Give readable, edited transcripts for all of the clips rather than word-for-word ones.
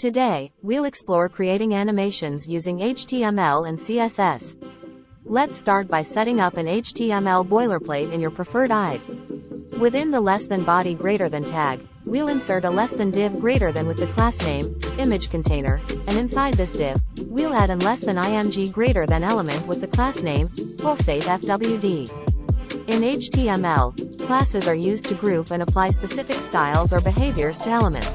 Today, we'll explore creating animations using HTML and CSS. Let's start by setting up an HTML boilerplate in your preferred IDE. Within the less than body greater than tag, we'll insert a less than div greater than with the class name, image container, and inside this div, we'll add an less than img greater than element with the class name, pulsate fwd. In HTML, classes are used to group and apply specific styles or behaviors to elements.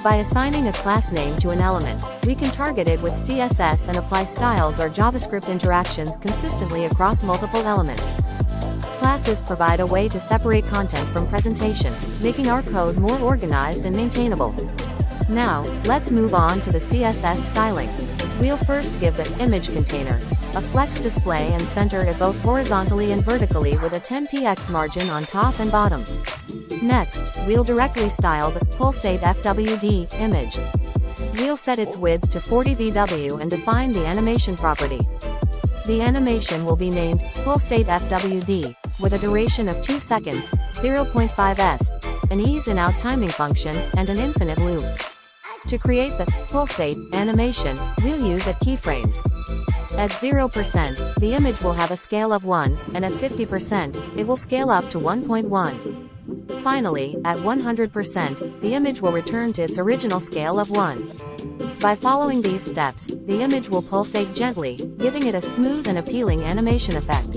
By assigning a class name to an element, we can target it with CSS and apply styles or JavaScript interactions consistently across multiple elements. Classes provide a way to separate content from presentation, making our code more organized and maintainable. Now, let's move on to the CSS styling. We'll first give the image container a flex display and center it both horizontally and vertically with a 10px margin on top and bottom. Next, we'll directly style the pulsate fwd image. We'll set its width to 40 VW and define the animation property. The animation will be named pulsate fwd, with a duration of 2 seconds, 0.5s, an ease in out timing function, and an infinite loop. To create the pulsate animation, we'll use at keyframes. At 0%, the image will have a scale of 1, and at 50%, it will scale up to 1.1. Finally, at 100%, the image will return to its original scale of 1. By following these steps, the image will pulsate gently, giving it a smooth and appealing animation effect.